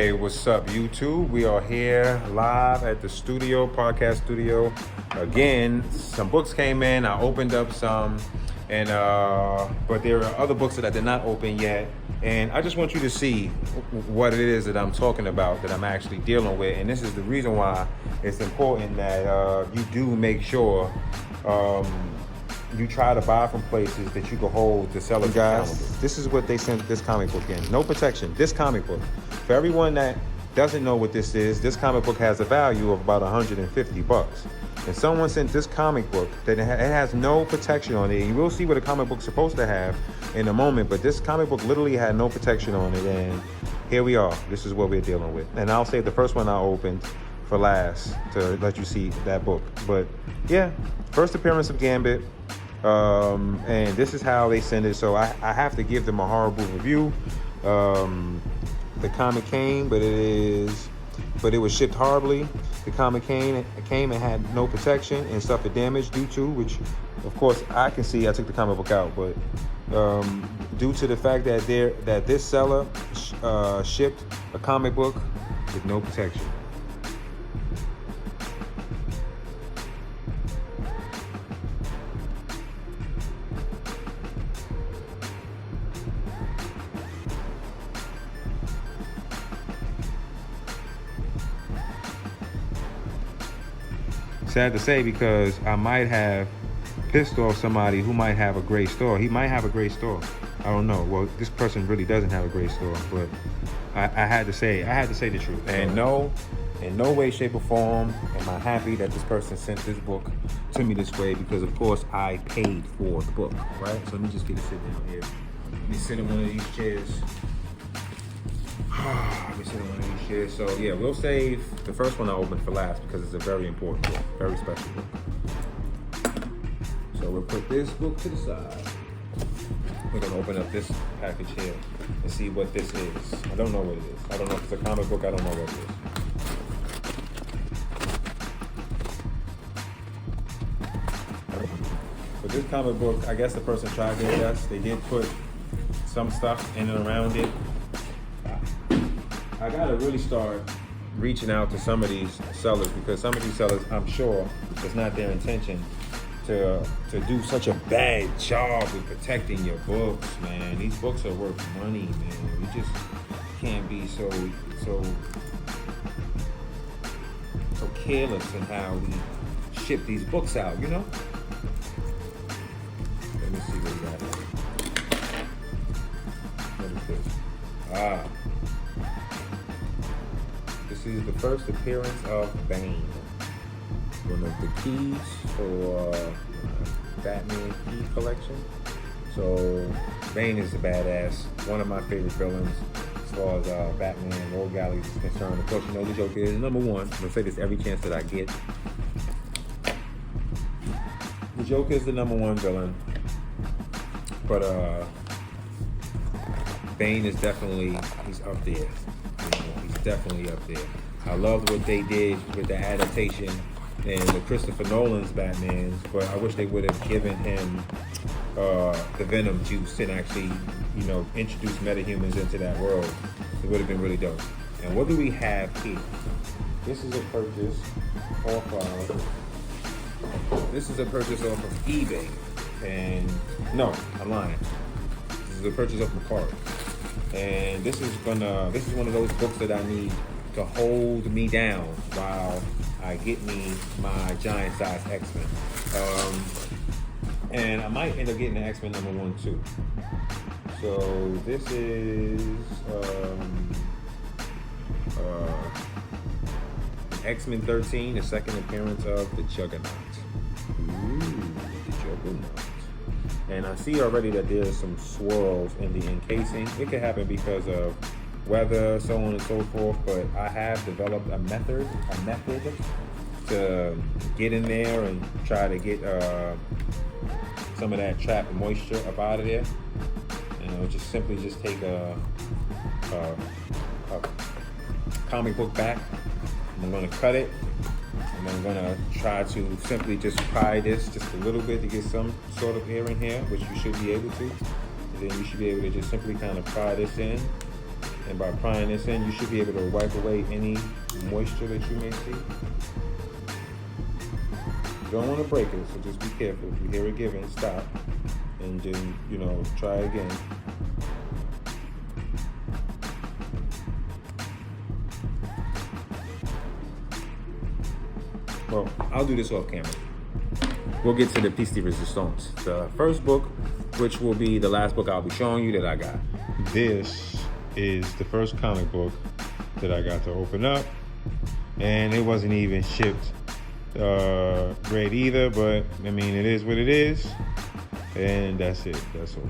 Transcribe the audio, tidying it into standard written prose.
Hey, what's up, YouTube? We are here live at the studio, podcast studio. Again, some books came in. I opened up some, and but there are other books that I did not open yet. And I just want you to see what it is that I'm talking about, that I'm actually dealing with. And this is the reason why it's important that you do make sure you try to buy from places that you can hold the sellers accountable. This is what they sent this comic book in. No protection. This comic book. For everyone that doesn't know what this is, this comic book has a value of about $150. And someone sent this comic book that it has no protection on it. And we'll see what a comic book's supposed to have in a moment, but this comic book literally had no protection on it. And here we are. This is what we're dealing with. And I'll save the first one I opened for last to let you see that book. But yeah, first appearance of Gambit. And this is how they send it. So I have to give them a horrible review. The comic came, but it was shipped horribly. The comic came and had no protection and suffered damage due to, which of course I can see. I took the comic book out, but due to the fact that this seller shipped a comic book with no protection. Sad to say, because I might have pissed off somebody who might have a great store. He might have a great store. I don't know. Well, this person really doesn't have a great store, but I had to say the truth. And no, in no way, shape, or form am I happy that this person sent this book to me this way, because of course I paid for the book, right? So let me just get to sit down here. Let me sit in one of these chairs. Let me sit in one of these chairs. So yeah, we'll save the first one I opened for last, because it's a very important book, very special book. So we'll put this book to the side. We're gonna open up this package here and see what this is. I don't know what it is. I don't know if it's a comic book. I don't know what it is. But this comic book, I guess the person tried their best. They did put some stuff in and around it. I gotta really start reaching out to some of these sellers, because some of these sellers, I'm sure, it's not their intention to do such a bad job with protecting your books, man. These books are worth money, man. We just can't be so careless in how we ship these books out, you know? Let me see what we got here. What is this? This is the first appearance of Bane, one of the keys for Batman key collection. So Bane is a badass, one of my favorite villains as far as Batman Rogue Gallery is concerned. Of course, you know the Joker is number one. I'm gonna say this every chance that I get. The Joker is the number one villain, but Bane is definitely, he's up there. He's definitely up there. I loved what they did with the adaptation and the Christopher Nolan's Batman, but I wish they would have given him the Venom juice and actually, you know, introduce metahumans into that world. It would have been really dope. And what do we have here? This is a purchase off of eBay. And no, I'm lying. This is a purchase off Macquarie. And this is one of those books that I need to hold me down while I get me my giant size X-Men. And I might end up getting the X-Men number 1 too. So this is X-Men 13, the second appearance of the Juggernaut. Ooh, the Juggernaut. And I see already that there's some swirls in the encasing. It could happen because of weather, so on and so forth, but I have developed a method to get in there and try to get some of that trapped moisture up out of there. You know, just simply take a comic book back, and I'm gonna cut it, and I'm gonna try to simply just pry this just a little bit to get some sort of air in here, which you should be able to. And then you should be able to just simply kind of pry this in, And by prying this in, you should be able to wipe away any moisture that you may see. You don't want to break it, so just be careful. If you hear it giving, stop. And then, try again. Well, I'll do this off camera. We'll get to the piece de resistance. The first book, which will be the last book I'll be showing you that I got. This is the first comic book that I got to open up. And it wasn't even shipped great either, but I mean, it is what it is. And that's it. That's all.